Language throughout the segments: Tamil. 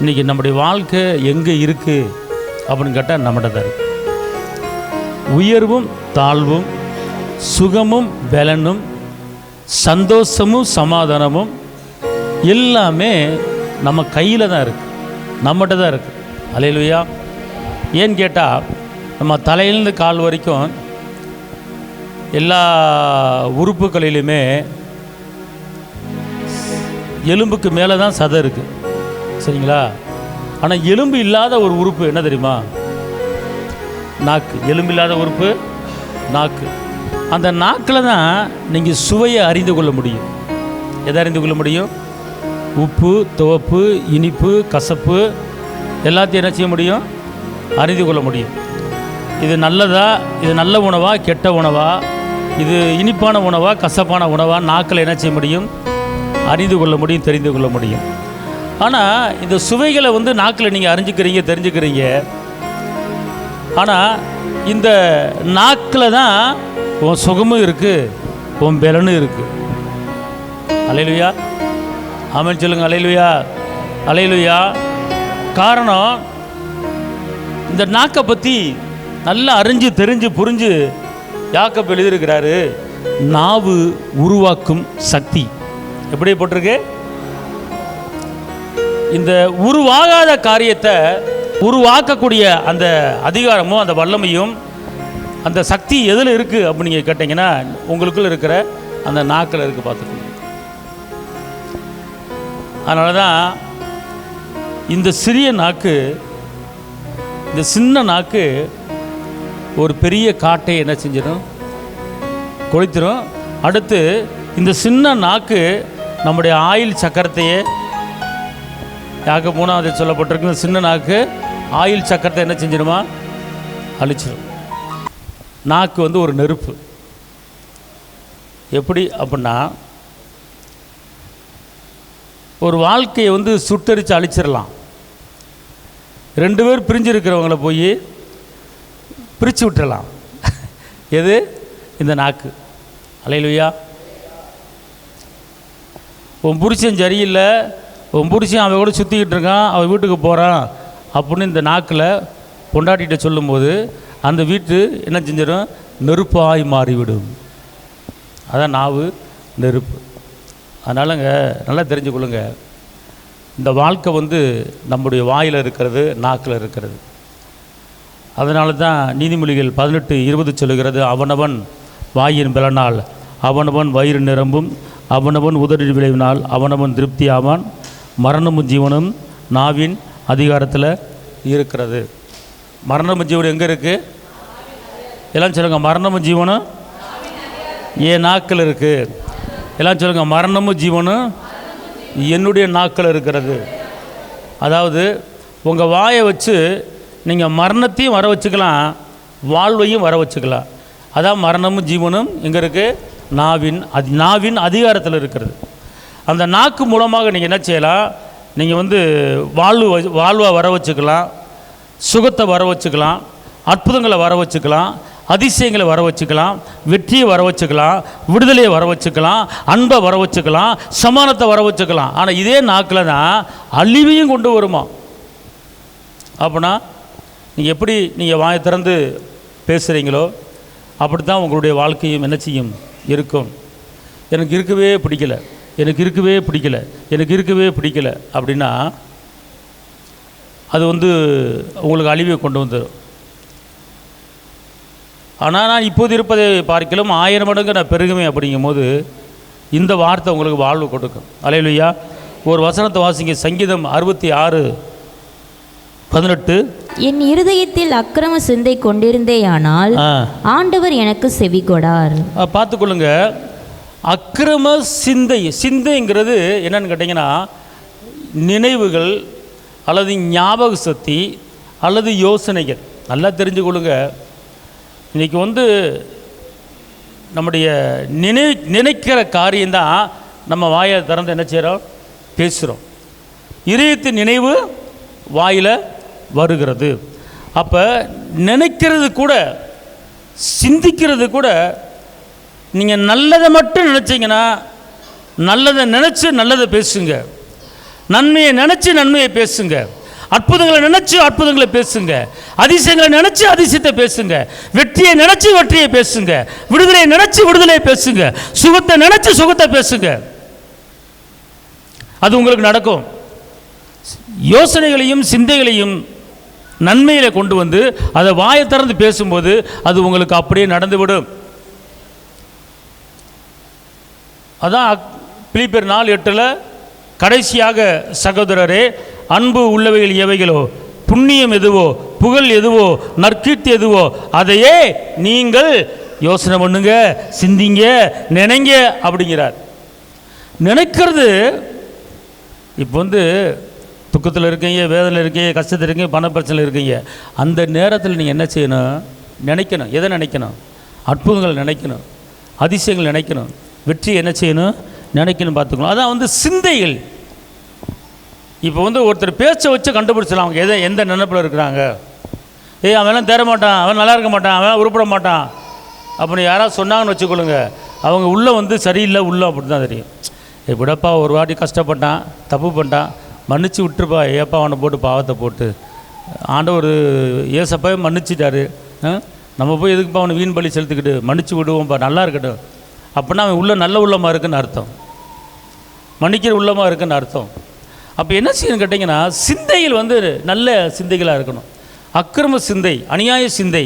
இன்றைக்கி நம்முடைய வாழ்க்கை எங்கே இருக்குது அப்படின்னு கேட்டால் நம்மகிட்ட தான் இருக்குது. உயர்வும் தாழ்வும், சுகமும் பலனும், சந்தோஷமும் சமாதானமும் எல்லாமே நம்ம கையில் தான் இருக்குது, நம்மகிட்ட தான் இருக்குது. அல்லேலூயா. ஏன்னு கேட்டால் நம்ம தலையிலேருந்து கால் வரைக்கும் எல்லா உறுப்புகளிலுமே எலும்புக்கு மேலே தான் சதை இருக்குது, சரிங்களா? ஆனால் எலும்பு இல்லாத ஒரு உறுப்பு என்ன தெரியுமா? நாக்கு. எலும்பு இல்லாத உறுப்பு நாக்கு. அந்த நாக்கில் தான் நீங்கள் சுவையை அறிந்து கொள்ள முடியும். எதை அறிந்து கொள்ள முடியும்? உப்பு, துவப்பு, இனிப்பு, கசப்பு எல்லாத்தையும் என்ன செய்ய முடியும்? அறிந்து கொள்ள முடியும். இது நல்லதா, இது நல்ல உணவா, கெட்ட உணவா, இது இனிப்பான உணவா, கசப்பான உணவா, நாக்கில் என்ன செய்ய முடியும்? அறிந்து கொள்ள முடியும், தெரிந்து கொள்ள முடியும். ஆனால் இந்த சுவைகளை நாக்கில் நீங்கள் அறிஞ்சிக்கிறீங்க, தெரிஞ்சுக்கிறீங்க. ஆனால் இந்த நாக்கில் தான் உன் சுகமும் இருக்குது, உன் பலனும் இருக்குது. அல்லேலூயா. ஆமென் சொல்லுங்கள். அல்லேலூயா, அல்லேலூயா. காரணம், இந்த நாக்கை பற்றி நல்லா அறிஞ்சு தெரிஞ்சு புரிஞ்சு யாக்கோபு எழுதியிருக்கிறாரு, நாவு உருவாக்கும் சக்தி. எப்படி போட்டிருக்கு? இந்த உருவாகாத காரியத்தை உருவாக்கக்கூடிய அந்த அதிகாரமும் அந்த வல்லமையும் அந்த சக்தி எதில் இருக்குது அப்படின்னு நீங்கள் கேட்டிங்கன்னா உங்களுக்குள்ள இருக்கிற அந்த நாக்கில் இருக்குது. பார்த்துக்கணும். அதனால தான் இந்த சிறிய நாக்கு, இந்த சின்ன நாக்கு ஒரு பெரிய காட்டை என்ன செஞ்சிடும்? கொளுத்திடும். அடுத்து இந்த சின்ன நாக்கு நம்முடைய ஆயில் சக்கரத்தையே, யாக்க 3வது சொல்லப்பட்டிருக்கு, இந்த சின்ன நாக்கு ஆயில் சக்கரத்தை என்ன செஞ்சிடுமா? அழிச்சிடும். நாக்கு ஒரு நெருப்பு. எப்படி அப்படின்னா, ஒரு வாழ்க்கையை சுட்டரித்து அழிச்சிடலாம். 2 பேர் பிரிஞ்சு இருக்கிறவங்கள போய் பிரித்து விட்டுறலாம். எது? இந்த நாக்கு. அல்லேலூயா. உன் புருஷன் சரியில்லை, உன் புருஷன் அவன் கூட சுற்றிக்கிட்டு இருக்கான், அவன் வீட்டுக்கு போகிறான் அப்படின்னு இந்த நாக்கில் பொண்டாட்டிகிட்ட சொல்லும்போது அந்த வீட்டு என்ன செஞ்சிடும்? நெருப்பாய் மாறிவிடும். அதான் நாவு நெருப்பு. அதனாலங்க நல்லா தெரிஞ்சுக்கொள்ளுங்க, இந்த வாழ்க்கை நம்முடைய வாயில் இருக்கிறது, நாக்கில் இருக்கிறது. அதனால தான் நீதிமொழிகள் 18:20 சொல்லுகிறது, அவனவன் வாயின் பலனால் அவனவன் வயிறு நிரம்பும், அவனவன் உதறி விளைவினால் அவனவன் திருப்தி ஆவான், மரணமும் ஜீவனும் நாவின் அதிகாரத்தில் இருக்கிறது. மரணமும் ஜீவனும் எங்கே இருக்குது? எல்லாம் சொல்லுங்கள். மரணமும் ஜீவனும் என் நாக்கில் இருக்குது. எல்லாம் சொல்லுங்கள். மரணமும் ஜீவனும் என்னுடைய நாக்கில் இருக்கிறது. அதாவது உங்கள் வாயை வச்சு நீங்கள் மரணத்தையும் வர வச்சுக்கலாம், வாழ்வையும் வர வச்சுக்கலாம். அதான் மரணமும் ஜீவனும் எங்கே இருக்குது? நாவின் அதிகாரத்தில் இருக்கிறது. அந்த நாக்கு மூலமாக நீங்கள் என்ன செய்யலாம்? நீங்கள் வாழ்வை வர வச்சுக்கலாம், சுகத்தை வர வச்சுக்கலாம், அற்புதங்களை வர வச்சுக்கலாம், அதிசயங்களை வர வச்சுக்கலாம், வெற்றியை வர வச்சுக்கலாம், விடுதலையை வர வச்சுக்கலாம், அன்பை வர வச்சுக்கலாம், சமானத்தை வர வச்சுக்கலாம். ஆனால் இதே நாக்கில் தான் அழிவையும் கொண்டு வருமா? அப்படின்னா நீங்கள் எப்படி நீங்கள் வாயை திறந்து பேசுகிறீங்களோ அப்படி தான் உங்களுடைய வாழ்க்கையும் என்ன செய்யும்? இருக்கும். எனக்கு இருக்கவே பிடிக்கலை, எனக்கு இருக்கவே பிடிக்கலை, எனக்கு இருக்கவே பிடிக்கலை அப்படின்னா அது உங்களுக்கு அழிவை கொண்டு வந்துடும். ஆனால் நான் இப்போது இருப்பதை பார்க்கலாம் 1000 மடங்கு நான் பெருகுமே அப்படிங்கும்போது இந்த வார்த்தை உங்களுக்கு வாழ்வு கொடுக்கும். அல்லேலூயா. ஒரு வசனத்தை வாசிங்க. சங்கீதம் 66:18. என் இருதயத்தில் அக்கிரம சிந்தை கொண்டிருந்தேயானால் ஆண்டவர் எனக்கு செவி கொடார். பார்த்துக்கொள்ளுங்க. அக்கிரம சிந்தைங்கிறது என்னன்னு கேட்டிங்கன்னா நினைவுகள் அல்லது ஞாபக சக்தி அல்லது யோசனைகள். நல்லா தெரிஞ்சுக்கொள்ளுங்க. இன்றைக்கி நம்முடைய நினைக்கிற காரியம்தான் நம்ம வாயை திறந்து என்ன செய்கிறோம்? பேசுகிறோம். இதயத்தின் நினைவு வாயில் வருகிறது. அப்போ நினைக்கிறது கூட, சிந்திக்கிறது கூட, நீங்கள் நல்லதை மட்டும் நினச்சிங்கன்னா நல்லதை நினச்சி நல்லதை பேசுங்க. நன்மையை நினச்சி நன்மையை பேசுங்க, அற்புதங்களை நினச்சி அற்புதங்களை பேசுங்க, அதிசயங்களை நினச்சி அதிசயத்தை பேசுங்க, வெற்றியை நினச்சி வெற்றியை பேசுங்க, விடுதலையை நினச்சி விடுதலையை பேசுங்க, சுகத்தை நினச்சி சுகத்தை பேசுங்க. அது உங்களுக்கு நடக்கும். யோசனைகளையும் சிந்தைகளையும் நன்மையில கொண்டு வந்து அதை வாயை திறந்து பேசும்போது அது உங்களுக்கு அப்படியே நடந்துவிடும். அதான் பிலிப்பியர் 4:8 கடைசியாக சகோதரரே, அன்பு உள்ளவைகள் எவைகளோ, புண்ணியம் எதுவோ, புகழ் எதுவோ, நற்கீர்த்தி எதுவோ, அதையே நீங்கள் யோசனை பண்ணுங்க, சிந்திங்க, நினைங்க அப்படிங்கிறார். நினைக்கிறது இப்போ துக்கத்தில் இருக்கீங்க, வேதனையில் இருக்கீங்க, கஷ்டத்தில் இருக்கீங்க, பண பிரச்சனை இருக்கீங்க, அந்த நேரத்தில் நீங்கள் என்ன செய்யணும்? நினைக்கணும். எதை நினைக்கணும்? அற்புதங்களை நினைக்கணும், அதிசயங்கள் நினைக்கணும், வெற்றி என்ன செய்யணும்? நினைக்கணும். பார்த்துக்கணும். அதான் சிந்தைகள். இப்போ ஒருத்தர் பேச்சை வச்சு கண்டுபிடிச்சலாம் அவங்க எந்த நினைப்பில் இருக்கிறாங்க. அவன்லாம் தேர மாட்டான், அவன் நல்லா இருக்க மாட்டான், அவன் உருப்பட மாட்டான் அப்படின்னு யாராவது சொன்னாங்கன்னு வச்சுக்கொள்ளுங்க, அவங்க உள்ளே சரியில்லை, உள்ளே அப்படி தான் தெரியும். எப்படிப்பா ஒரு வாட்டி கஷ்டப்பட்டான், தப்பு பண்ணிட்டான், மன்னிச்சு விட்டுருப்பா, ஏப்பா அவனை போட்டு பாவத்தை போட்டு, ஆண்டவர் ஏசப்பாவே மன்னிச்சிட்டாரு, நம்ம போய் எதுக்குப்பா அவனை வீண் பலி செலுத்திக்கிட்டு, மன்னிச்சு விடுவோம்ப்பா, நல்லா இருக்கட்டும் அப்படின்னா அவன் உள்ள நல்ல உள்ளமாக இருக்குன்னு அர்த்தம், மன்னிக்கிற உள்ளமாக இருக்குன்னு அர்த்தம். அப்போ என்ன செய்யணும் கேட்டிங்கன்னா, சிந்தைகள் நல்ல சிந்தைகளாக இருக்கணும். அக்கிரம சிந்தை, அநியாய சிந்தை,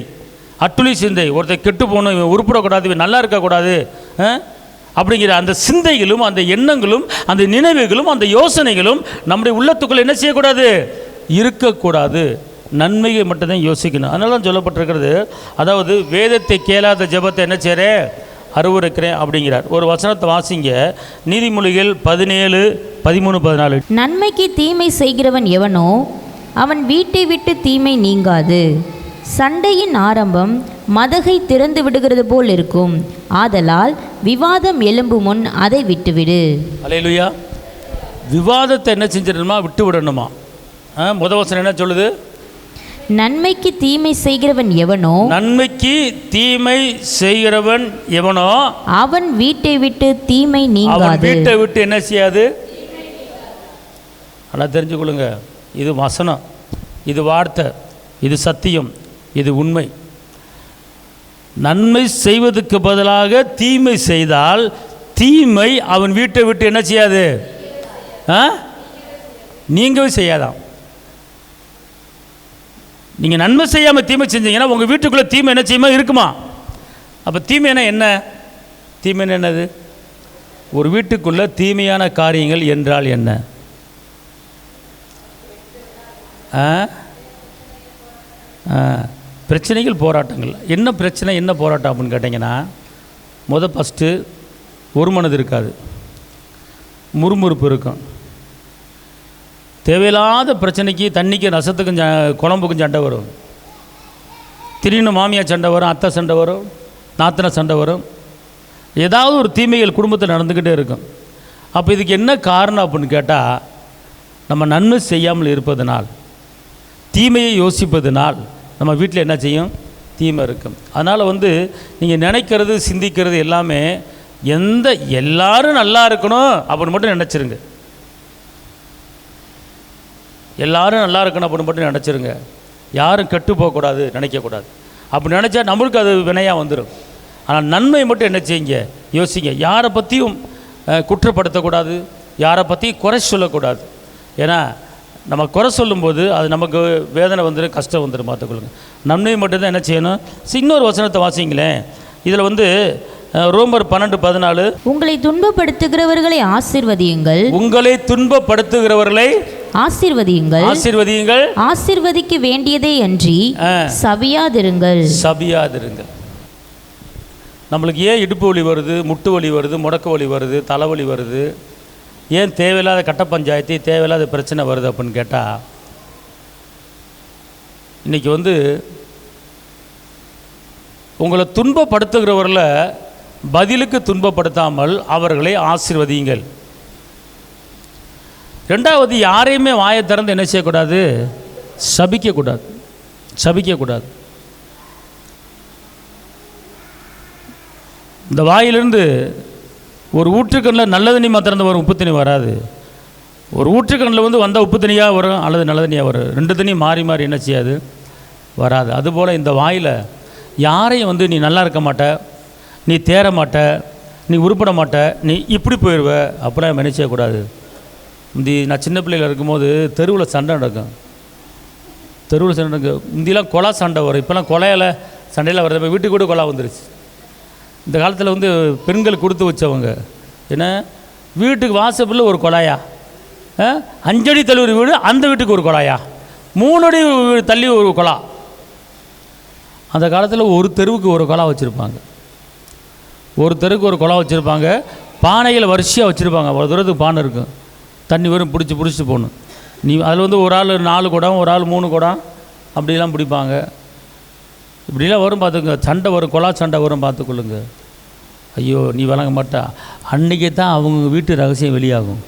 அட்டுளி சிந்தை, ஒருத்தர் கெட்டு போகணும், இவன் உருப்படக்கூடாது, இவன் நல்லா இருக்கக்கூடாது அப்படிங்கிற அந்த சிந்தைகளும் அந்த எண்ணங்களும் அந்த நினைவுகளும் அந்த யோசனைகளும் நம்முடைய உள்ளத்துக்குள்ளே என்ன செய்யக்கூடாது? இருக்கக்கூடாது. நன்மையை மட்டும்தான் யோசிக்கணும். அதனால தான் சொல்லப்பட்டிருக்கிறது, அதாவது வேதத்தை கேளாத ஜெபத்தை என்ன செய்கிறேன்? அருவருக்கிறேன் அப்படிங்கிறார். ஒரு வசனத்தை வாசிங்க, நீதிமொழிகள் 17, 13, 14. நன்மைக்கு தீமை செய்கிறவன் எவனோ அவன் வீட்டை விட்டு தீமை நீங்காது. சண்டையின் ஆரம்பம் மதகை திறந்து விடுகிறது போல் இருக்கும். ஆதலால் விவாதம் எழும்பும் முன் அதை விட்டுவிடு. அல்லேலூயா. விவாதத்தை என்ன செஞ்சிடணுமா? விட்டு விடணுமா? முதவசனம் என்ன சொல்லுது? நன்மைக்கு தீமை செய்கிறவன் எவனோ, நன்மைக்கு தீமை செய்கிறவன் எவனோ அவன் வீட்டை விட்டு தீமை நீங்காது. வீட்டை விட்டு என்ன செய்யாது? ஆனால் தெரிஞ்சுக்கொள்ளுங்க, இது வசனம், இது வார்த்தை, இது சத்தியம், இது உண்மை. நன்மை செய்வதற்கு பதிலாக தீமை செய்தால் தீமை அவன் வீட்டை விட்டு என்ன செய்யாது? நீங்கவே செய்யாதான். நீங்கள் நன்மை செய்யாமல் தீமை செஞ்சீங்கன்னா உங்கள் வீட்டுக்குள்ளே தீமை என்ன செய்யுமா? இருக்குமா? அப்போ தீமைன்னா என்ன? தீமைன்னு என்னது? ஒரு வீட்டுக்குள்ளே தீமையான காரியங்கள் என்றால் என்ன? பிரச்சனைகள், போராட்டங்கள். என்ன பிரச்சனை, என்ன போராட்டம் அப்படின்னு கேட்டிங்கன்னா, ஃபஸ்ட்டு ஒரு மனது இருக்காது, முறுமுறுப்பு இருக்கும். தேவையில்லாத பிரச்சனைக்கு, தண்ணிக்கு, ரசத்துக்கும், குழம்புக்கும் சண்டை வரும். திடீர்னு மாமியார் சண்டை வரும், அத்தை சண்டை வரும், நாத்தனை சண்டை வரும். ஏதாவது ஒரு தீமைகள் குடும்பத்தில் நடந்துக்கிட்டே இருக்கும். அப்போ இதுக்கு என்ன காரணம் அப்படின்னு கேட்டால், நம்ம நன்மை செய்யாமல் இருப்பதனால், தீமையை யோசிப்பதனால் நம்ம வீட்டில் என்ன செய்யும்? தீமை இருக்கும். அதனால் நீங்கள் நினைக்கிறது, சிந்திக்கிறது எல்லாமே எல்லாரும் நல்லா இருக்கணும் அப்படின்னு மட்டும் நினச்சிருங்க. எல்லாரும் நல்லா இருக்கணும் அப்படின்னு மட்டும் நினச்சிருங்க. யாரும் கெட்டு போகக்கூடாது நினைக்கக்கூடாது. அப்படி நினச்சா நம்மளுக்கு அது வினையாக வந்துடும். ஆனால் நன்மை மட்டும் என்ன செய்யுங்க? யோசிங்க. யாரை பற்றியும் குற்றப்படுத்தக்கூடாது, யாரை பற்றியும் குறை சொல்லக்கூடாது. ஏன்னா நம்ம குறை சொல்லும்போது அது நமக்கு வேதனை வந்துடும், கஷ்டம் வந்துடும். பார்த்துக்கொள்ளுங்க. நன்மை மட்டும்தான் என்ன செய்யணும்? இன்னொரு வசனத்தை வாசிங்களேன். இதில் ரோமர் 12:14, உங்களை துன்பப்படுத்துகிறவர்களை ஆசீர்வதியுங்கள், உங்களை துன்பப்படுத்துகிறவர்களை ஆசீர்வதியுங்கள், ஆசீர்வதியுங்கள், ஆசீர்வதிக்க வேண்டியதே அன்றி சபியாதிருங்கள், சபியாதிருங்கள். நம்மளுக்கு ஏன் இடுப்பு வலி வருது, முட்டு வலி வருது, முடக்கு வலி வருது, தலைவலி வருது? ஏன் தேவையில்லாத கட்ட பஞ்சாயத்து, தேவையில்லாத பிரச்சனை வருது அப்படின்னு கேட்டால், இன்றைக்கி உங்களை துன்பப்படுத்துகிறவர்களை பதிலுக்கு துன்பப்படுத்தாமல் அவர்களை ஆசீர்வதியுங்கள். ரெண்டாவது, யாரையுமே வாயை திறந்து என்ன செய்யக்கூடாது? சபிக்கக்கூடாது, சபிக்கக்கூடாது. இந்த வாயிலிருந்து ஒரு ஊற்றுக்கண்ணில் நல்ல தண்ணி மாத்திரம் வரும், உப்பு தண்ணி வராது. ஒரு ஊற்றுக்கண்ணில் வந்து வந்தால் உப்பு தண்ணியாக வரும் அல்லது நல்ல தண்ணியாக வரும். ரெண்டு தண்ணியும் மாறி மாறி என்ன செய்யாது, வராது. அதுபோல் இந்த வாயில் யாரையும் வந்து நீ நல்லா இருக்க மாட்ட, நீ தேர மாட்ட, நீ உருப்பட மாட்ட, நீ இப்படி போயிடுவ அப்படிலாம் என்ன செய்யக்கூடாது. நான் சின்ன பிள்ளைகள் இருக்கும்போது தெருவில் சண்டை நடக்கும். தெருவில் சண்டை நடக்கும். முந்தியெல்லாம் கொலா சண்டை வரும். இப்போலாம் கொலையில் சண்டையில் வருது. இப்போ வீட்டுக்கு கூட கொலா வந்துருச்சு. இந்த காலத்தில் வந்து பெண்கள் கொடுத்து வச்சவங்க ஏன்னா வீட்டுக்கு வாசப்பில் ஒரு கொலாயா, 5 அடி தள்ளி ஒரு வீடு, அந்த வீட்டுக்கு ஒரு கொலாயா, 3 அடி தள்ளி ஒரு கொலா. அந்த காலத்தில் ஒரு தெருவுக்கு ஒரு கொலா வச்சுருப்பாங்க. ஒரு தெருவுக்கு ஒரு கொலா வச்சுருப்பாங்க. பானையில் வரிசையாக வச்சுருப்பாங்க. அவ்வளோ தூரத்துக்கு பானை இருக்கும். தண்ணி வரும், பிடிச்சிட்டு போகணும். நீ அதில் வந்து ஒரு ஆள் 4 குடம், ஒரு ஆள் 3 குடம் அப்படிலாம் பிடிப்பாங்க. இப்படிலாம் வரும் பார்த்துக்குங்க. சண்டை வரும், கொலா சண்டை வரும் பார்த்துக்கொள்ளுங்க. ஐயோ நீ வழங்க மாட்டா. அன்றைக்கே தான் அவங்க வீட்டு ரகசியம் வெளியாகும்.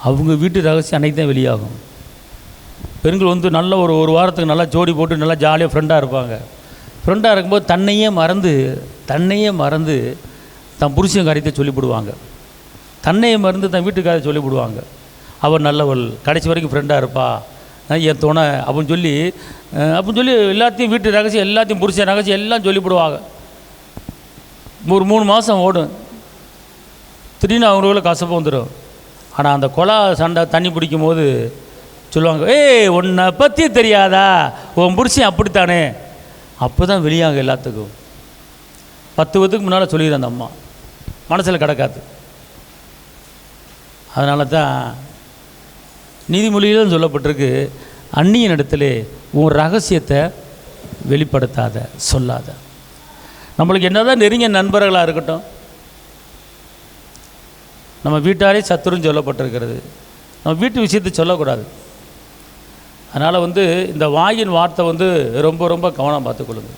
அவங்க வீட்டு ரகசியம் அன்றைக்கி தான் வெளியாகும். பெண்கள் வந்து நல்ல ஒரு வாரத்துக்கு நல்லா ஜோடி போட்டு நல்லா ஜாலியாக ஃப்ரெண்டாக இருப்பாங்க. ஃப்ரெண்டாக இருக்கும்போது தன்னையே மறந்து தன் புருஷன் காரியத்தை சொல்லிவிடுவாங்க. தன்னையே மறந்து தன் வீட்டுக்காரத்தை சொல்லிவிடுவாங்க. அவள் நல்லவள், கடைசி வரைக்கும் ஃப்ரெண்டாக இருப்பா, என் துணை அப்படின்னு சொல்லி எல்லாத்தையும் வீட்டு ரகசியம் எல்லாத்தையும் புருஷன் ரகசியம் எல்லாம் சொல்லிவிடுவாங்க. ஒரு 3 மாதம் ஓடும். திடீர்னு அவங்களுக்குள்ள கசப்பு வந்துடும். ஆனால் அந்த கொலா சண்டை தண்ணி பிடிக்கும் போது சொல்லுவாங்க, உன்னை பற்றி தெரியாதா, உன் புருஷன் அப்படித்தானே. அப்போ தான் வெளியாகும் எல்லாத்துக்கும். 10 வருஷத்துக்கு முன்னால் சொல்லிடுறேன் அந்த அம்மா, மனசில் கிடக்காது. அதனால தான் நீதிமொழியிலும் சொல்லப்பட்டிருக்கு, அந்நியன் இடத்துல உன் ரகசியத்தை வெளிப்படுத்தாத, சொல்லாத. நம்மளுக்கு என்னதான் நெருங்கிய நண்பர்களாக இருக்கட்டும், நம்ம வீட்டாரே சத்துருன்னு சொல்லப்பட்டிருக்கிறது, நம்ம வீட்டு விஷயத்தை சொல்லக்கூடாது. அதனால் வந்து இந்த வாயின் வார்த்தை வந்து ரொம்ப ரொம்ப கவனம் பார்த்துக்கொள்ளுங்க.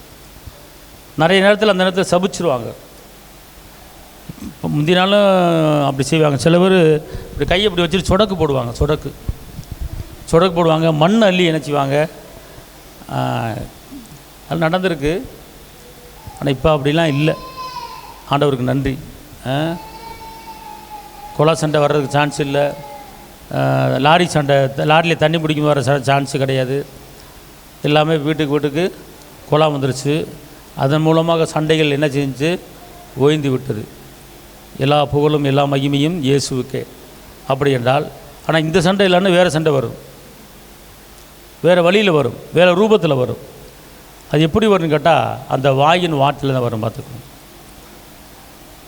நிறைய நேரத்தில் அந்த நேரத்தில் சபிச்சிருவாங்க. இப்போ முந்திய நாளும் அப்படி செய்வாங்க. சில பேர் இப்படி கையை இப்படி வச்சுட்டு சொடக்கு போடுவாங்க. சொடக்கு போடுவாங்க, மண் அள்ளி என்ன செய்வாங்க. அது நடந்திருக்கு. ஆனால் இப்போ அப்படிலாம் இல்லை. ஆண்டவருக்கு நன்றி. கொலா சண்டை வர்றதுக்கு சான்ஸ் இல்லை. லாரி சண்டை, லாரியில் தண்ணி பிடிக்கும் வர சான்ஸு கிடையாது. எல்லாமே வீட்டுக்கு கொலா வந்துருச்சு. அதன் மூலமாக சண்டைகள் என்ன செஞ்சு ஓய்ந்து விட்டது. எல்லா புகழும் எல்லா மகிமையும் இயேசுவுக்கே. அப்படி என்றால், ஆனால் இந்த சண்டை இல்லைன்னா வேறு சண்டை வரும், வேறு வழியில் வரும், வேறு ரூபத்தில் வரும். அது எப்படி வரும்னு கேட்டால் அந்த வாயின் வார்த்தையில் தான் வரும். பார்த்துக்கணும்,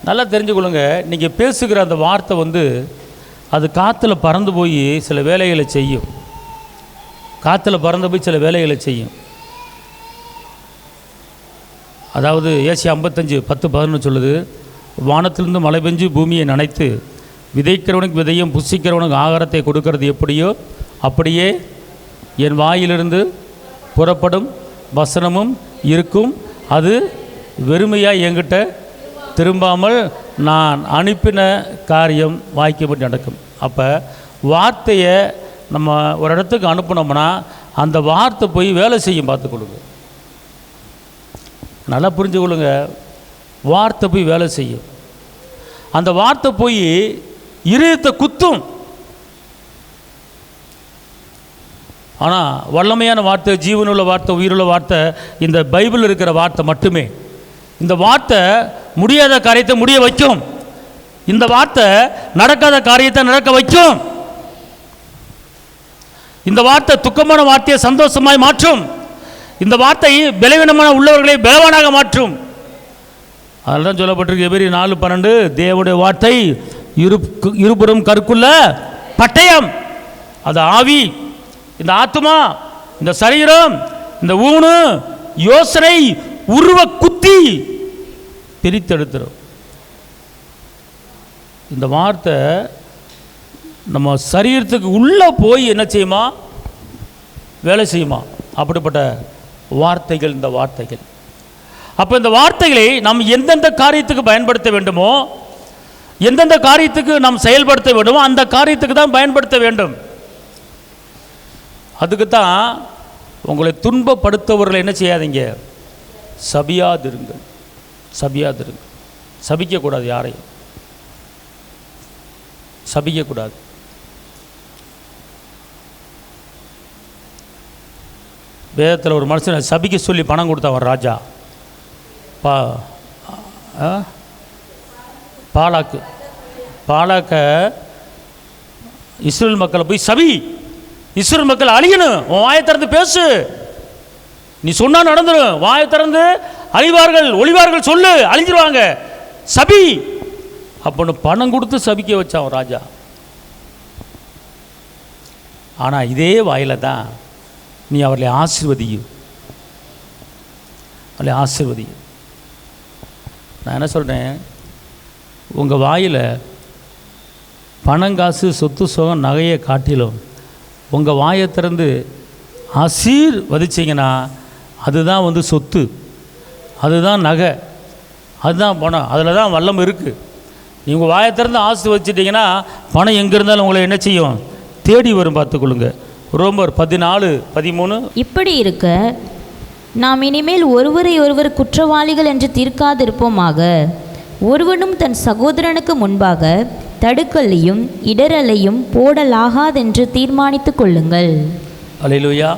நல்லா தெரிஞ்சுக்கொள்ளுங்க. நீங்கள் பேசுகிற அந்த வார்த்தை வந்து அது காற்றுல பறந்து போய் சில வேலைகளை செய்யும். சில வேலைகளை செய்யும். அதாவது ஏசியா 55:10-11 சொல்லுது, வானத்திலிருந்து மழை பெஞ்சு பூமியை நனைத்து விதைக்கிறவனுக்கு விதையும் புசிக்கிறவனுக்கு ஆகாரத்தை கொடுக்கறது எப்படியோ அப்படியே என் வாயிலிருந்து புறப்படும் வசனமும் இருக்கும். அது வெறுமையாக என்கிட்ட திரும்பாமல் நான் அனுப்பின காரியம் வாய்க்கப்பட்டு நடக்கும். அப்போ வார்த்தையை நம்ம ஒரு இடத்துக்கு அனுப்பினோம்னா அந்த வார்த்தை போய் வேலை செய்யும். பார்த்துக்கொள்ளுங்க, நல்லா புரிஞ்சுக்கொள்ளுங்க. வார்த்தை போய் வேலை செய்யும். அந்த வார்த்தை போய் இதயத்தை குத்தும். ஆனால் வல்லமையான வார்த்தை, ஜீவனுள்ள வார்த்தை, உயிருள்ள வார்த்தை இந்த பைபிள் இருக்கிற வார்த்தை மட்டுமே. இந்த வார்த்தை முடியாத காரியத்தை முடிய வைக்கும். இந்த வார்த்தை நடக்காத காரியத்தை நடக்க வைக்கும். இந்த வார்த்தை துக்கமான வார்த்தையை சந்தோஷமாய் மாற்றும். இந்த வார்த்தை பலவீனமான உள்ளவர்களை பலவானாக மாற்றும். அதனால தான் சொல்லப்பட்டிருக்கு எபிரேயர் 4:12, தேவனுடைய வார்த்தை இருபுறம் கற்குள்ள பட்டயம். அது ஆவி, இந்த ஆத்துமா, இந்த சரீரம், இந்த ஊனு யோசனை உருவ குத்தி பிரித்தெடுத்துரும். இந்த வார்த்தை நம்ம சரீரத்துக்கு உள்ளே போய் என்ன செய்யுமா, வேலை செய்யுமா. அப்படிப்பட்ட வார்த்தைகள் இந்த வார்த்தைகள். அப்போ இந்த வார்த்தைகளை நாம் எந்தெந்த காரியத்துக்கு பயன்படுத்த வேண்டுமோ, எந்தெந்த காரியத்துக்கு நாம் செயல்படுத்த வேண்டுமோ அந்த காரியத்துக்கு தான் பயன்படுத்த வேண்டும். அதுக்கு தான் உங்களை துன்பப்படுத்தவர்களை என்ன செய்யாதீங்க, சபியாதிருங்கள். சபிக்கக்கூடாது யாரையும். சபிக்கக்கூடாது. வேதத்தில் ஒரு மனுஷனை சபிக்க சொல்லி பணம் கொடுத்தா ஒரு ராஜா பாலாக்க இஸ்ரேல் மக்களை போய் சபி, இஸ்ரேல் மக்கள் அழியணும், உன் வாயை திறந்து பேசு, நீ சொன்னா நடந்துடும், வாயை திறந்து அழிவார்கள் ஒளிவார்கள், சொல்லு, அழிஞ்சிருவாங்க, சபி அப்படின்னு பணம் கொடுத்து சபிக்க வச்சான் ராஜா. ஆனால் இதே வாயில தான் நீ அவர்களை ஆசீர்வதியும், அவர்களை ஆசீர்வதியும். நான் என்ன சொல்கிறேன், உங்கள் வாயில் பணங்காசு சொத்து சுகம் நகையை காட்டிலும் உங்கள் வாயை திறந்து ஆசீர்வதிச்சிங்கன்னா அதுதான் வந்து சொத்து, அதுதான் நகை, அதுதான் பணம், அதில் தான் வல்லம் இருக்குது. நீங்கள் வாயை திறந்து ஆசீர்வதிச்சிட்டிங்கன்னா பணம் எங்கே இருந்தாலும் உங்களை என்ன செய்யும், தேடி வரும். பார்த்துக்கொள்ளுங்க. ரோமர் 14:13. இப்படி இருக்க நாம் இனிமேல் ஒருவரை ஒருவர் குற்றவாளிகள் என்று தீர்க்காதிருப்போமாக. ஒருவனும் தன் சகோதரனுக்கு முன்பாக தடுக்கலையும் இடரலையும் போடலாகாதென்று தீர்மானித்து கொள்ளுங்கள். அல்லேலூயா.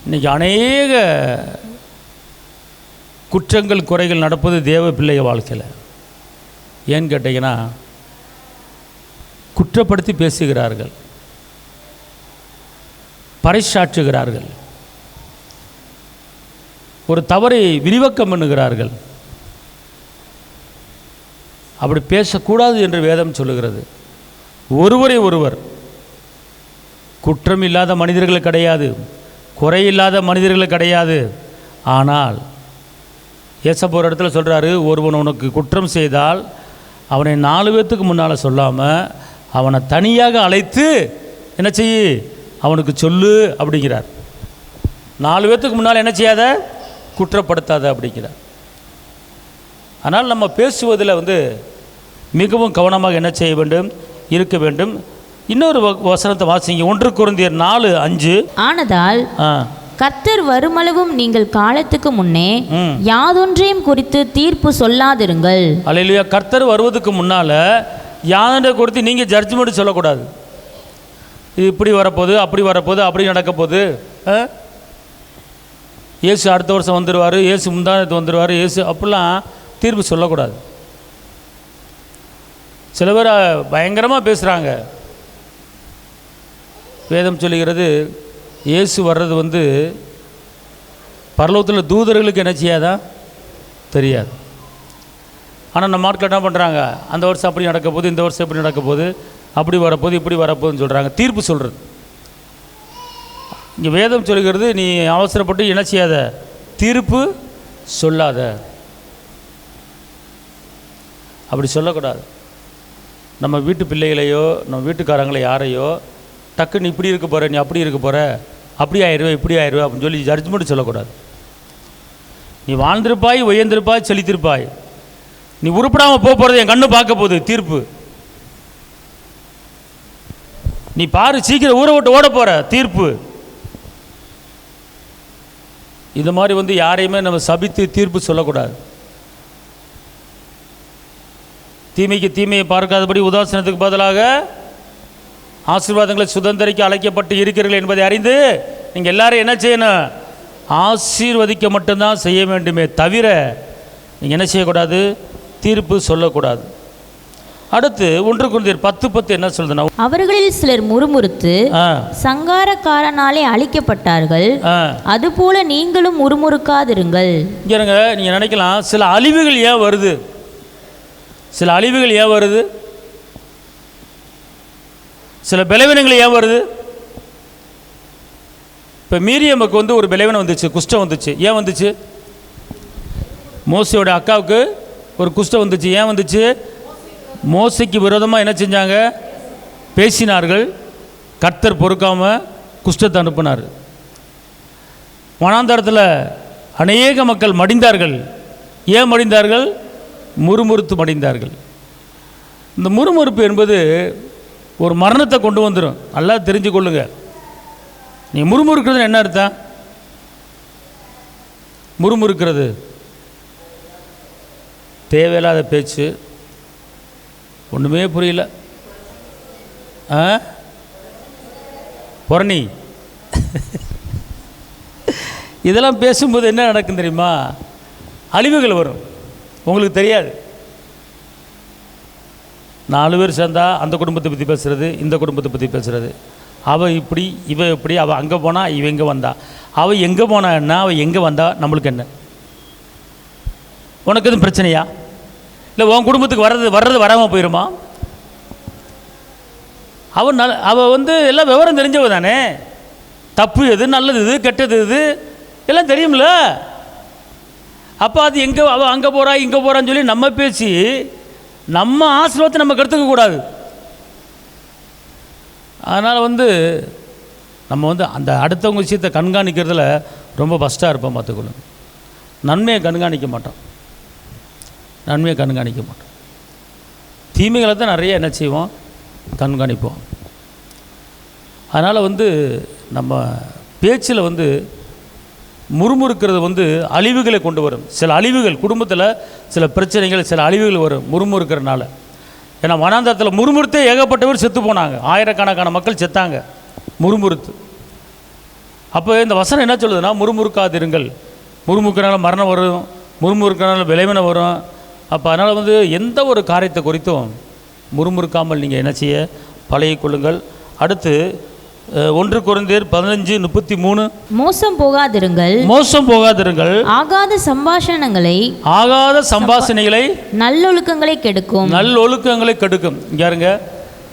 இன்றைக்கி அநேக குற்றங்கள் குறைகள் நடப்பது தேவ பிள்ளைய வாழ்க்கையில். ஏன்னு கேட்டிங்கன்னா, குற்றப்படுத்தி பேசுகிறார்கள், பறைசாற்றுகிறார்கள், ஒரு தவறை விரிவாக்கம் பண்ணுகிறார்கள். அப்படி பேசக்கூடாது என்று வேதம் சொல்லுகிறது. ஒருவரை ஒருவர், குற்றம் இல்லாத மனிதர்கள் கிடையாது, குறையில்லாத மனிதர்கள் கிடையாது. ஆனால் ஏசப்பா ஒரு இடத்துல சொல்கிறாரு, ஒருவன் உனக்கு குற்றம் செய்தால் அவனை 4 பேர்த்துக்கு முன்னால் சொல்லாமல் அவனை தனியாக அழைத்து என்ன செய்ய, அவனுக்கு சொல்லு அப்படிங்கிறார். 4 பேர்த்துக்கு முன்னால் என்ன செய்யாத, குற்றப்படுத்தாத அப்படிங்கிறார். ஆனால் நம்ம பேசுவதில் வந்து மிகவும் கவனமாக என்ன செய்ய வேண்டும், இருக்க வேண்டும். இன்னொரு வசனத்தை வாசிங்க, 1 கொரிந்தியர் 4:5. ஆனதால் கர்த்தர் வருமளவும் நீங்கள் காலத்துக்கு முன்னே யாதொன்றையும் குறித்து தீர்ப்பு சொல்லாதிருங்கள். அல்லேலூயா. கர்த்தர் வருவதுக்கு முன்னால் யாதொன்றை குறித்து நீங்கள் ஜட்ஜ்மெண்ட் சொல்லக்கூடாது. இது இப்படி வரப்போகுது, அப்படி வரப்போகுது, அப்படி நடக்க போகுது, இயேசு அடுத்த வருஷம் வந்துடுவார், இயேசு முந்தானத்து வந்துடுவார், இயேசு அப்படிலாம் தீர்ப்பு சொல்லக்கூடாது. சில பேர் பயங்கரமாக பேசுகிறாங்க. வேதம் சொல்லுகிறது, இயேசு வர்றது வந்து பரலோகத்தில் தூதர்களுக்கு என்ன செய்யாதா தெரியாது. ஆனால் நம்ம ஆட்கள் என்ன பண்ணுறாங்க, அந்த வருஷம் அப்படி நடக்க போகுது, இந்த வருஷம் எப்படி நடக்க போகுது, அப்படி வரப்போகுது, இப்படி வரப்போகுதுன்னு சொல்கிறாங்க. தீர்ப்பு சொல்கிறது. இங்கே வேதம் சொல்லுகிறது, நீ அவசரப்பட்டு என்ன செய்யாத, தீர்ப்பு சொல்லாத. அப்படி சொல்லக்கூடாது. நம்ம வீட்டு பிள்ளைகளையோ நம்ம வீட்டுக்காரங்களை யாரையோ டக்குன்னு இப்படி இருக்க போகிற, நீ அப்படி இருக்க போகிற, அப்படி ஆயிடுவே, இப்படி ஆயிடுவே அப்படின்னு சொல்லி ஜட்ஜ்மெண்ட் சொல்லக்கூடாது. நீ வாழ்ந்திருப்பாய், உயர்ந்திருப்பாய், செழித்திருப்பாய், நீ உருப்படாமல் போகிறது என் கண்ணு பார்க்க போகுது, தீர்ப்பு. நீ பாரு, சீக்கிரம் ஊரை விட்டு ஓட போகிற, தீர்ப்பு. இது மாதிரி வந்து யாரையுமே நம்ம சபித்து தீர்ப்பு சொல்லக்கூடாது. தீமைக்கு தீமையை பார்க்காதபடி உதாசனத்துக்கு பதிலாக ஆசீர்வாதங்களை சுதந்திரிக்க அழைக்கப்பட்டு இருக்கிறீர்கள் என்பதை அறிந்து நீங்கள் எல்லாரும் என்ன செய்யணும், ஆசீர்வதிக்க மட்டும்தான் செய்ய வேண்டுமே தவிர நீங்கள் என்ன செய்யக்கூடாது, தீர்ப்பு சொல்லக்கூடாது. அடுத்து 1 கொரிந்தியர் 10:10 என்ன சொல்லுதுன்னா, அவர்களில் சிலர் முறுமுறுத்து சங்காரக்காரனாலே அழிக்கப்பட்டார்கள், அதுபோல நீங்களும் முறுமுறுக்காதிருங்கள். இங்க நீங்க நினைக்கலாம், சில அழிவுகள் ஏன் வருது, சில அழிவுகள் ஏன் வருது, சில பலவீனங்கள் ஏன் வருது. இப்போ மீரியம்முக்கு வந்து ஒரு பலவீனம் வந்துச்சு, குஷ்டம் வந்துச்சு. ஏன் வந்துச்சு? மோசையோட அக்காவுக்கு ஒரு குஷ்டம் வந்துச்சு. ஏன் வந்துச்சு? மோசைக்கு விரோதமாக என்ன செஞ்சாங்க, பேசினார்கள். கர்த்தர் பொறுக்காமல் குஷ்டத்தை அனுப்பினார். வனாந்தரத்தில் அநேக மக்கள் மடிந்தார்கள். ஏன் மடிந்தார்கள்? முறுமுறுத்து மடிந்தார்கள். இந்த முறுமுறுப்பு என்பது ஒரு மரணத்தை கொண்டு வந்துடும். நல்லா தெரிஞ்சு கொள்ளுங்க. நீ முறுமுறுக்கிறது என்ன அர்த்தம்? முறுமுறுக்கிறது தேவையில்லாத பேச்சு, ஒன்றுமே புரியல. புரணி இதெல்லாம் பேசும்போது என்ன நடக்கும் தெரியுமா? அழிவுகள் வரும், உங்களுக்கு தெரியாது. 4 பேர் சேர்ந்தா அந்த குடும்பத்தை பற்றி பேசுகிறது, இந்த குடும்பத்தை பற்றி பேசுகிறது. அவள் இப்படி, இவ இப்படி, அவள் அங்கே போனால் இவ எங்கே வந்தா, அவள் எங்கே போனா என்ன, அவள் எங்கே வந்தா, நம்மளுக்கு என்ன? உனக்கு எதுவும் பிரச்சனையா? இல்லை உன் குடும்பத்துக்கு வர்றது வராமல் போயிடுமா? அவள் எல்லாம் விவரம் தெரிஞ்சவ தானே. தப்பு எது, நல்லது எது, கெட்டது எது எல்லாம் தெரியும்ல. அப்போ அது எங்கே அவள் அங்கே போகிறா இங்கே போகிறான்னு சொல்லி நம்ம பேசி நம்ம ஆசீர்வாதத்தை நம்ம கெடுத்துக்க கூடாது. அதனால் நம்ம அந்த அடுத்தவங்க விஷயத்தை கண்காணிக்கிறதுல ரொம்ப ஃபஸ்ட்டாக இருப்போம். பார்த்துக்கொள்ளுங்க. நன்மையை கண்காணிக்க மாட்டோம், தீமைகளை தான் நிறைய என்ன செய்வோம், கண்காணிப்போம். அதனால் நம்ம பேச்சில் முறுமுறுக்கிறது அழிவுகளை கொண்டு வரும். சில அழிவுகள் குடும்பத்தில், சில பிரச்சனைகள், சில அழிவுகள் வரும் முறுமுறுக்கிறனால. ஏன்னா வனாந்தரத்தில் முறுமுறுத்தே ஏகப்பட்டவர் செத்து போனாங்க, ஆயிரக்கணக்கான மக்கள் செத்தாங்க முறுமுறுத்து. அப்போ இந்த வசனம் என்ன சொல்லுதுன்னா, முறுமுறுக்காதிருங்கள். முறுமுறுக்கிறனால மரணம் வரும், முறுமுறுக்கிறனால விளைவினை வரும். அப்போ அதனால் எந்த ஒரு காரியத்தை குறித்தும் முறுமுறுக்காமல் நீங்கள் என்ன செய்ய பழகிக்கொள்ளுங்கள். அடுத்து 1 கொரிந்தியர் 15:33, மோசம் போகாதிருங்கள். ஆகாத சம்பாஷணைகளை நல்லொழுக்கங்களை கெடுக்கும். இங்க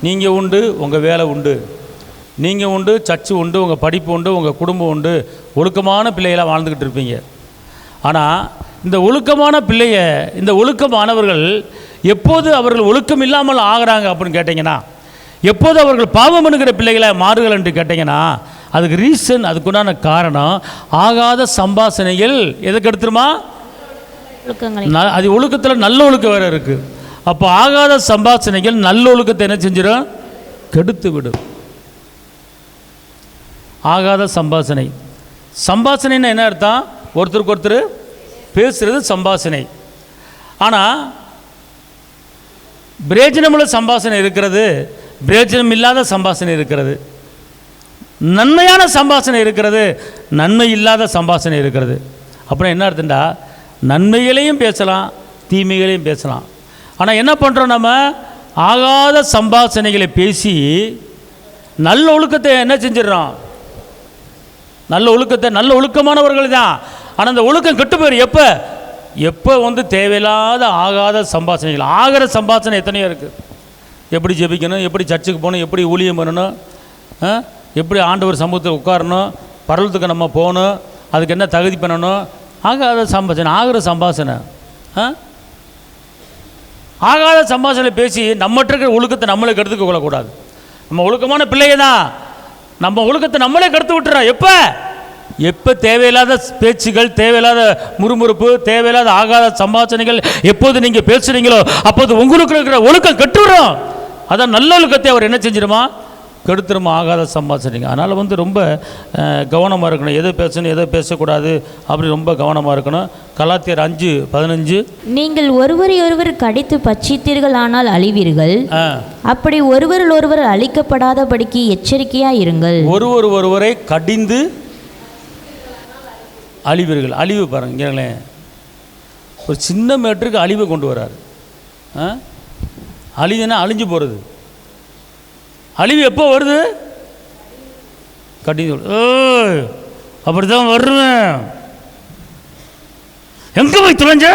நீங்கள் உண்டு, உங்கள் வேலை உண்டு, நீங்கள் உண்டு, சர்ச்சு உண்டு, உங்கள் படிப்பு உண்டு, உங்கள் குடும்பம் உண்டு, ஒழுக்கமான பிள்ளைகளாக வாழ்ந்துக்கிட்டு இருப்பீங்க. ஆனால் இந்த ஒழுக்கமான பிள்ளைய, இந்த ஒழுக்கமானவர்கள் எப்போது அவர்கள் ஒழுக்கம் இல்லாமல் ஆகிறாங்க அப்படின்னு கேட்டிங்கன்னா, எப்போது அவர்கள் பாவம் பண்ணுகிற பிள்ளைகளை மாறுகள் என்று கேட்டிங்கன்னா, அதுக்கு ரீசன், அதுக்குண்டான காரணம் ஆகாத சம்பாஷணைகள் எதுக்கு எடுத்துருமா? அது ஒழுக்கத்தில் நல்ல ஒழுக்கம் வேறு இருக்குது. அப்போ ஆகாத சம்பாஷணைகள் நல்ல ஒழுக்கத்தை என்ன செஞ்சிடும்? கெடுத்து விடும். ஆகாத சம்பாஷணைன்னா என்ன அர்த்தம்? ஒருத்தருக்கு ஒருத்தர் பேசுகிறது சம்பாஷணை. ஆனால் பிரயோஜனமுள்ள சம்பாஷணை இருக்கிறது, பிரயோஜனம் இல்லாத சம்பாஷணை இருக்கிறது, நன்மையான சம்பாஷணை இருக்கிறது, நன்மை இல்லாத சம்பாஷணை இருக்கிறது. அப்புறம் என்ன அர்த்தம்டா, நன்மைகளையும் பேசலாம், தீமைகளையும் பேசலாம். ஆனால் என்ன பண்ணுறோம், நம்ம ஆகாத சம்பாஷணைகளை பேசி நல்ல ஒழுக்கத்தை என்ன செஞ்சிடறோம்? நல்ல ஒழுக்கமானவர்கள் தான். ஆனால் அந்த ஒழுக்கம் கெட்டு போயிடும். எப்போ தேவையில்லாத ஆகாத சம்பாஷணைகள். ஆகிற சம்பாஷணை எத்தனையோ இருக்குது. எப்படி ஜெபிக்கணும், எப்படி சர்ச்சுக்கு போகணும், எப்படி ஊழியம் பண்ணணும், எப்படி ஆண்டவர் சமூகத்தில் உட்காரணும், பரலத்துக்கு நம்ம போகணும், அதுக்கு என்ன தகுதி பண்ணணும். ஆகாத சம்பாஷணை ஆகாத சம்பாஷணை பேசி நம்மகிட்ட இருக்கிற ஒழுக்கத்தை நம்மளே கெடுத்துக்க கொள்ளக்கூடாது. நம்ம ஒழுக்கமான பிள்ளைங்க தான், நம்ம ஒழுக்கத்தை நம்மளே கெடுத்து விட்டுறோம். எப்போ தேவையில்லாத பேச்சுகள், தேவையில்லாத முறுமுறுப்பு, தேவையில்லாத ஆகாத சம்பாஷணைகள் எப்போது நீங்கள் பேசுகிறீங்களோ அப்போது உங்களுக்கு இருக்கிற ஒழுக்கம் கெட்டுவிடும். அதான் நல்ல ஒழுக்கத்தை அவர் என்ன செஞ்சிருமா? கெடுத்துருமா ஆகாத சம்பாஷணைங்க. அதனால் ரொம்ப கவனமாக இருக்கணும், எதை பேசணும் எதை பேசக்கூடாது அப்படி ரொம்ப கவனமாக இருக்கணும். கலாத்தியர் 5:15, நீங்கள் ஒருவர் கடித்து பட்சித்தீர்கள் ஆனால் அழிவீர்கள், அப்படி ஒருவர் அழிக்கப்படாதபடிக்கு எச்சரிக்கையாக இருங்கள். ஒருவரை கடிந்து அழிவீர்கள். அழிவு பாருங்களேன், ஒரு சின்ன மேட்டருக்கு அழிவை கொண்டு வராரு. அழிவுனா அழிஞ்சு போகிறது. அழிவு எப்போ வருது? கடிந்து அப்படி தான் வருவேன். எங்கே போய் துளைஞ்ச?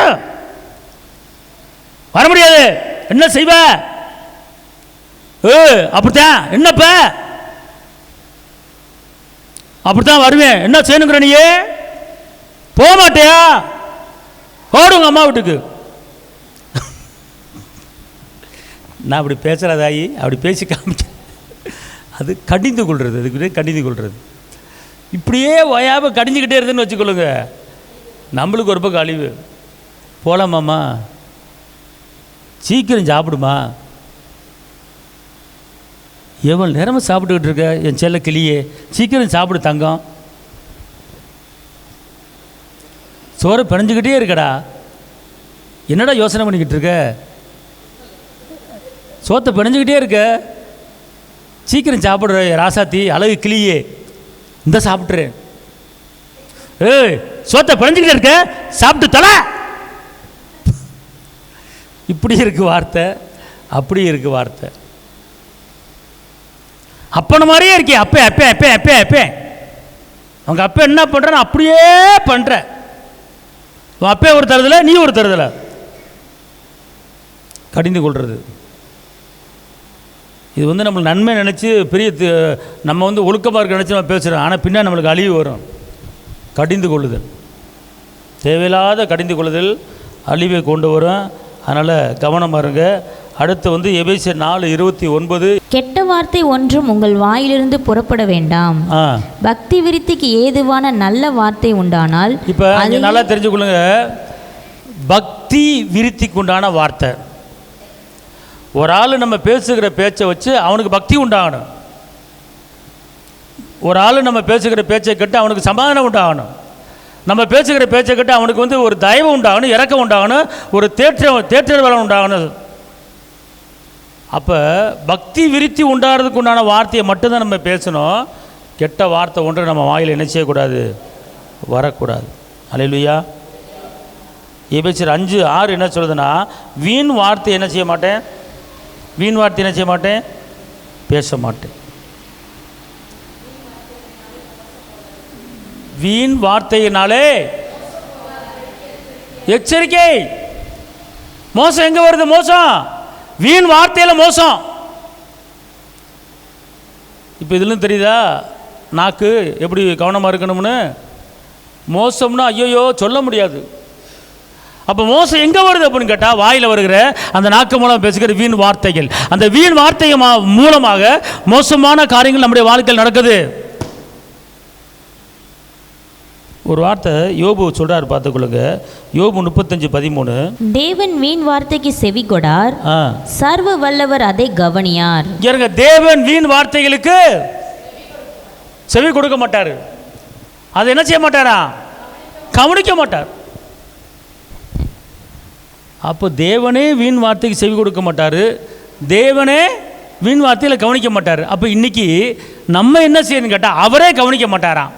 வர முடியாது. என்ன செய்வ? அப்படித்தான். என்னப்ப? அப்படித்தான் வருவேன். என்ன செய்யணுங்கிற நீயே? போக மாட்டியா? ஓடுங்க அம்மா வீட்டுக்கு. நான் அப்படி பேசுகிறதாயி அப்படி பேசி காமிச்ச அது கடிந்து கொள்வது. அதுக்கு கடிந்து கொள்வது. இப்படியே ஓயாமல் கடிஞ்சிக்கிட்டே இருதுன்னு வச்சுக்கொள்ளுங்க, நம்மளுக்கு ஒரு பக்கம் அழிவு. போகலாமாம்மா, சீக்கிரம் சாப்பிடுமா, எவ்வளோ நேரமாக சாப்பிட்டுக்கிட்டு இருக்க என் செல்ல கிளியே, சீக்கிரம் சாப்பிடு தங்கம், சோறு பிணைஞ்சிக்கிட்டே இருக்கடா, என்னடா யோசனை பண்ணிக்கிட்டு இருக்க? சோத்தை பிணைஞ்சிக்கிட்டே இருக்க, சீக்கிரம் சாப்பிட்ற ராசாத்தி, அழகு கிளியே, இந்த சாப்பிட்றேன். ஏய், சோத்தை பிணைஞ்சிக்கிட்டே இருக்க, சாப்பிட்டு தலை. இப்படி இருக்கு வார்த்தை, அப்படி இருக்கு வார்த்தை. அப்பன மாதிரியே இருக்கே, அப்பே அப்பே அப்பே அப்பே அப்பே. அவங்க அப்பா என்ன பண்ணுறான்னு அப்படியே பண்ணுற. உன் அப்பே ஒரு தருதலை, நீ ஒரு தருதலை. கடிந்து கொள்வது இது வந்து நம்மளுக்கு நன்மை நினச்சி பெரிய நம்ம வந்து ஒழுக்கமாக இருக்க நினச்சி நம்ம பேசுகிறோம். ஆனால் பின்னாடி நம்மளுக்கு அழிவு வரும். கடிந்து கொள்ளுதல், தேவையில்லாத கடிந்து கொள்ளுதல் அழிவை கொண்டு வரும். அதனால் கவனமாக இருங்க. அடுத்து வந்து எபேசியர் 4:29, கெட்ட வார்த்தை ஒன்றும் உங்கள் வாயிலிருந்து புறப்பட வேண்டாம், பக்தி விருத்திக்கு ஏதுவான நல்ல வார்த்தை உண்டானால். இப்போ நல்லா தெரிஞ்சுக்கொள்ளுங்க, பக்தி விருத்திக்கு உண்டான வார்த்தை. ஒரு ஆள் நம்ம பேசுகிற பேச்சை வச்சு அவனுக்கு பக்தி உண்டாகணும். ஒரு ஆள் நம்ம பேசுகிற பேச்சை கேட்டு அவனுக்கு சமாதானம் உண்டாகணும். நம்ம பேசுகிற பேச்சை கேட்டு அவனுக்கு வந்து ஒரு தயவு உண்டாகணும், இரக்கம் உண்டாகணும், ஒரு தேற்றல் வளம் உண்டாகணும். அப்போ பக்தி விருத்தி உண்டாகிறதுக்கு உண்டான வார்த்தையை மட்டும்தான் நம்ம பேசணும். கெட்ட வார்த்தை ஒன்று நம்ம வாயில் என்ன செய்யக்கூடாது, வரக்கூடாது. அல்லேலூயா. எபேசியர் 5:6 என்ன சொல்லுதுன்னா, வீண் வார்த்தை என்ன செய்ய மாட்டேன், வீண் வார்த்தை என்ன செய்ய மாட்டேன், பேச மாட்டேன். வீண் வார்த்தையினாலே எச்சரிக்கை. மோசம் எங்கே வருது? மோசம் வீண் வார்த்தையில் மோசம். இப்போ இதுலும் தெரியுதா நாக்கு எப்படி கவனமாக இருக்கணும்னு? மோசம்னா ஐயோ சொல்ல முடியாது. அப்போ மோசம் எங்கே வருது அப்படின்னு கேட்டால், வாயில் வருகிற அந்த நாக்கு மூலம் பேசுகிற வீண் வார்த்தைகள். அந்த வீண் வார்த்தை மூலமாக மோசமான காரியங்கள் நம்முடைய வாழ்க்கையில் நடக்குது. ஒரு வார்த்தை யோபு சொல்றாரு, பார்த்துக்கொள்ளுங்க. யோபு 35:13, தேவன் வீண் வார்த்தைக்கு செவி கொடார், சர்வ வல்லவர் அதை கவனியார். இங்க தேவன் வீண் வார்த்தைகளுக்கு செவி கொடுக்க மாட்டார். அதை என்ன செய்ய மாட்டாரா, கவனிக்க மாட்டார். அப்போ தேவனே வீண் வார்த்தைக்கு செவி கொடுக்க மாட்டார், தேவனே வீண் வார்த்தையில் கவனிக்க மாட்டார். அப்போ இன்னைக்கு நம்ம என்ன செய்யணும்னு கேட்டால், அவரே கவனிக்க மாட்டாராம்,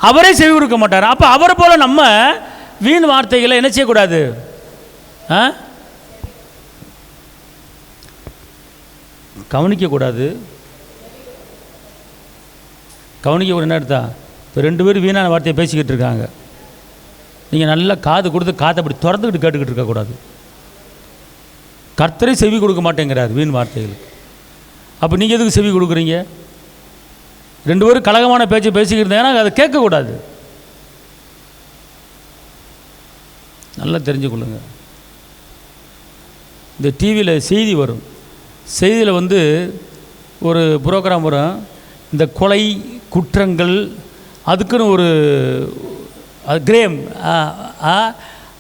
அவரே செவி கொடுக்க மாட்டார். அப்போ அவரை போல நம்ம வீண் வார்த்தைகளை என்ன செய்யக்கூடாது, கவனிக்கக்கூடாது. கவனிக்க என்ன எடுத்தா, இப்போ 2 பேரும் வீணான வார்த்தையை பேசிக்கிட்டு இருக்காங்க. நீங்கள் நல்லா காது கொடுத்து காதை அப்படி திறந்துக்கிட்டு கேட்டுக்கிட்டு இருக்கக்கூடாது. கர்த்தரே செவி கொடுக்க மாட்டேங்கிறார் வீண் வார்த்தைகளுக்கு. அப்போ நீங்கள் எதுக்கு செவி கொடுக்குறீங்க? 2 பேரும் கலகமான பேச்சு பேசிக்கிட்டு இருந்தாங்கன்னா அதை கேட்கக்கூடாது. நல்லா தெரிஞ்சுக்கொள்ளுங்க. இந்த டிவியில் செய்தி வரும், செய்தியில் வந்து ஒரு புரோகிராம் வரும், இந்த கொலை குற்றங்கள் அதுக்குன்னு ஒரு கிரேம்.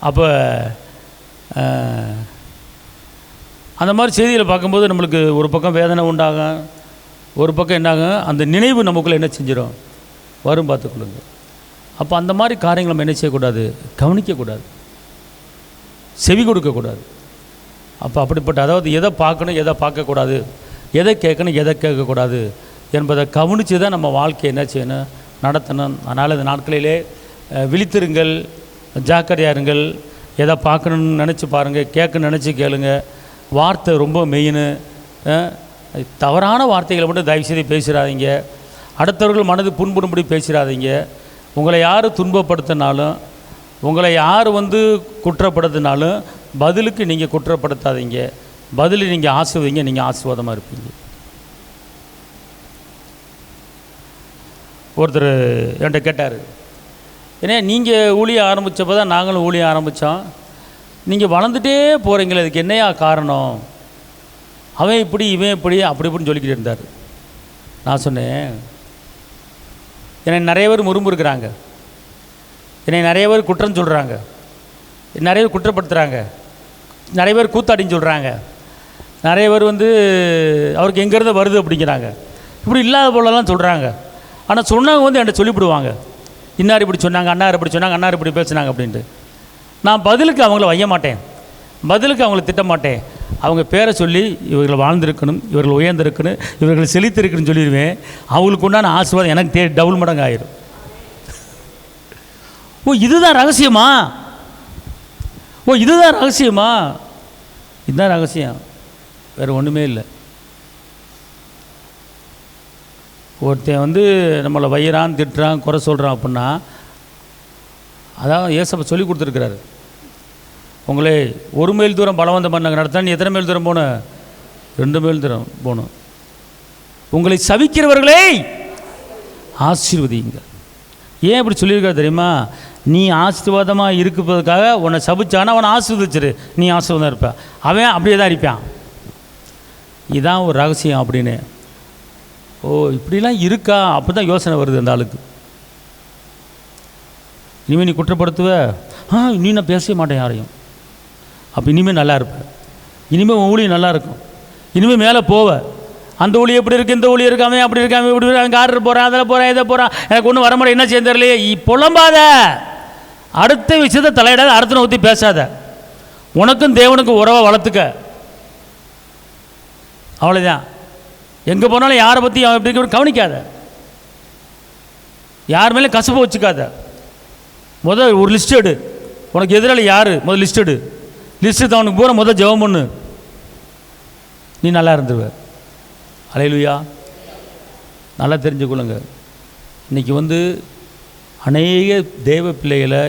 அப்போ அந்த மாதிரி செய்தியில் பார்க்கும்போது நம்மளுக்கு ஒரு பக்கம் வேதனை உண்டாகும், ஒரு பக்கம் என்னாகும், அந்த நினைவு நமக்குள்ளே என்ன செஞ்சிடும், வரும். பார்த்துக்கொள்ளுங்க. அப்போ அந்த மாதிரி காரியங்கள் நம்ம என்ன செய்யக்கூடாது, கவனிக்கக்கூடாது, செவி கொடுக்கக்கூடாது. அப்போ அப்படிப்பட்ட, அதாவது எதை பார்க்கணும் எதை பார்க்கக்கூடாது, எதை கேட்கணும் எதை கேட்கக்கூடாது என்பதை கவனித்து தான் நம்ம வாழ்க்கையை என்ன செய்யணும், நடத்தணும். அதனால் இந்த நாட்களிலே விழித்திருங்கள், ஜாக்கிரதையாருங்கள். எதை பார்க்கணுன்னு நினச்சி பாருங்கள், கேட்கணும்னு நினச்சி கேளுங்க. வார்த்தை ரொம்ப மெயின். தவறான வார்த்தைகளை மட்டும் தயவுசெய்து பேசிடாதீங்க. அடுத்தவர்கள் மனது புண்படும்படி பேசிடாதீங்க. உங்களை யார் துன்பப்படுத்தினாலும், உங்களை யார் வந்து குற்றப்படுத்தினாலும் பதிலுக்கு நீங்கள் குற்றப்படுத்தாதீங்க. பதில் நீங்கள் ஆசிர்வதிங்க, நீங்கள் ஆசீர்வாதமாக இருப்பீங்க. ஒருத்தர் என்கிட்ட கேட்டார், ஏன்னா நீங்கள் ஊழியம் ஆரம்பித்தப்போ தான் நாங்களும் ஊழியம் ஆரம்பித்தோம், நீங்கள் வளர்ந்துட்டே போகிறீங்களே, அதுக்கு என்னையா காரணம்? அவன் இப்படி இவன் இப்படி அப்படி இப்படின்னு சொல்லிக்கிட்டு இருந்தார். நான் சொன்னேன், என்னை நிறைய பேர் முறுமுறுக்கிறாங்க, என்னை நிறைய பேர் குற்றம் சொல்கிறாங்க, நிறைய பேர் குற்றப்படுத்துகிறாங்க, நிறைய பேர் கூத்தாடின்னு சொல்கிறாங்க, நிறைய பேர் வந்து அவருக்கு எங்கேருந்து வருது அப்படிங்கிறாங்க, இப்படி இல்லாத போலலாம் சொல்கிறாங்க. ஆனால் சொன்னவங்க வந்து என்கிட்ட சொல்லிவிடுவாங்க, இன்னார் இப்படி சொன்னாங்க, அன்னார் இப்படி சொன்னாங்க, அன்னார் இப்படி பேசுனாங்க அப்படின்ட்டு. நான் பதிலுக்கு அவங்கள வைய மாட்டேன், பதிலுக்கு அவங்கள திட்ட மாட்டேன். அவங்க பேரை சொல்லி இவர்கள் வாழ்ந்திருக்கணும், இவர்கள் உயர்ந்திருக்கணும், இவர்கள் செழித்திருக்கணும்னு சொல்லிடுவேன். அவங்களுக்கு உண்டான ஆசீர்வாதம் எனக்கு டபுள் மடங்கு ஆயிரும். ஓ இதுதான் ரகசியமா? ஓ இதுதான் ரகசியமா? இதுதான் ரகசியம், வேறு ஒன்றுமே இல்லை. ஒருத்தன் வந்து நம்மளை வையிறான், திட்டுறான், குறை சொல்கிறான் அப்படின்னா, அதான் ஏசப்பா சொல்லி கொடுத்துருக்கிறாரு. உங்களே 1 மைல் தூரம் பலவந்தம் பண்ணாங்க நடத்த, நீ எத்தனை மைல் தூரம் போகணும்? 2 மைல் தூரம் போகணும். உங்களை சபிக்கிறவர்களே ஆசீர்வதிங்க. ஏன் இப்படி சொல்லியிருக்காரு தெரியுமா? நீ ஆசீர்வாதமாக இருப்பதற்காக உன்னை சபிச்சானா அவனை ஆசீர்வதிச்சிரு, நீ ஆசீர்வாதம் இருப்ப. அவன் அப்படியே தான் இருப்பான். இதுதான் ஒரு ரகசியம் அப்படின்னு. ஓ இப்படிலாம் இருக்கா? அப்போ தான் யோசனை வருது அந்த ஆளுக்கு. இனிமேல் நீ குற்றப்படுத்துவ, இனி நான் பேசவே மாட்டேன் யாரையும். அப்போ இனிமேல் நல்லா இருப்பேன், இனிமேல் உன் ஊழியம் நல்லா இருக்கும், இனிமேல் மேலே போவ. அந்த ஊழி எப்படி இருக்குது, இந்த ஊழி இருக்காமல் அப்படி இருக்காமல் இப்படி இருக்காங்க, காரில் போகிறேன், அதில் போகிறேன், இதை போகிறேன், எனக்கு ஒன்றும் வர முடியும், என்ன செய்ய தெரியலையே. புலம்பாத, அடுத்த விஷயத்தை தலையிடாத, அடுத்த ஊற்றி பேசாத. உனக்கும் தேவனுக்கும் உறவை வளர்த்துக்க, அவ்வளோதான். எங்கே போனாலும் யாரை பற்றி அவன் எப்படி கவனிக்காத, யார் மேலே கசப்பை வச்சுக்காத. முதல் ஒரு லிஸ்ட் எடு, உனக்கு எதிராளி யார் முதல் லிஸ்ட் எடு. லிஸ்ட்டு அவனுக்கு பூரா முதல் ஜெபம் பண்ணு, நீ நல்லா இருந்துருவ. அல்லேலூயா. நல்லா தெரிஞ்சுக்கொள்ளுங்க. இன்றைக்கி வந்து அநேக தேவ பிள்ளைகளை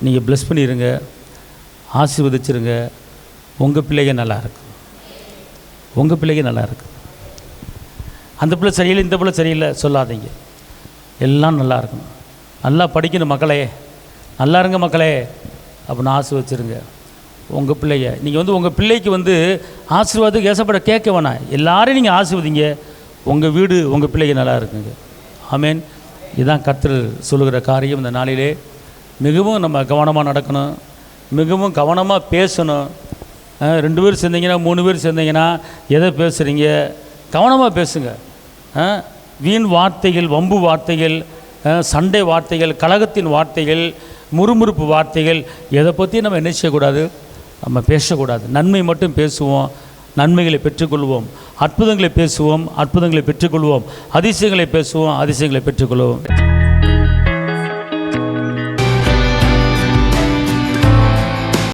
நீங்கள் ப்ளஸ் பண்ணிடுங்க, ஆசீர்வதிச்சிருங்க. உங்கள் பிள்ளைங்க நல்லா இருக்கு, உங்கள் பிள்ளைங்க நல்லா இருக்கு. அந்த பிள்ளை சரியில்லை, இந்த பிள்ளை சரியில்லை சொல்லாதீங்க. எல்லாம் நல்லா இருக்கணும். நல்லா படிக்கணும் மக்களே, நல்லா இருங்க மக்களே அப்படின்னு ஆசீர்வதிச்சிருங்க உங்கள் பிள்ளைய. நீங்கள் வந்து உங்கள் பிள்ளைக்கு வந்து ஆசீர்வாதத்துக்கு ஏசப்பட கேட்க வேணாம், எல்லாரையும் நீங்கள் ஆசீர்வதிங்க. உங்கள் வீடு உங்கள் பிள்ளைங்க நல்லா இருக்குங்க. ஆமேன். இதுதான் கர்த்தர் சொல்லுகிற காரியம். இந்த நாளிலே மிகவும் நம்ம கவனமாக நடக்கணும், மிகவும் கவனமாக பேசணும். 2 பேர் சேர்ந்தீங்கன்னா 3 பேர் சேர்ந்தீங்கன்னா எதை பேசுகிறீங்க கவனமாக பேசுங்க. வீண் வார்த்தைகள், வம்பு வார்த்தைகள், சண்டை வார்த்தைகள், கலகத்தின் வார்த்தைகள், முறுமுறுப்பு வார்த்தைகள், எதை பற்றியும் நம்ம என்ன செய்யக்கூடாது, நம்ம பேசக்கூடாது. நன்மை மட்டும் பேசுவோம், நன்மைகளை பெற்றுக்கொள்வோம். அற்புதங்களை பேசுவோம், அற்புதங்களை பெற்றுக்கொள்வோம். அதிசயங்களை பேசுவோம், அதிசயங்களை பெற்றுக்கொள்வோம்.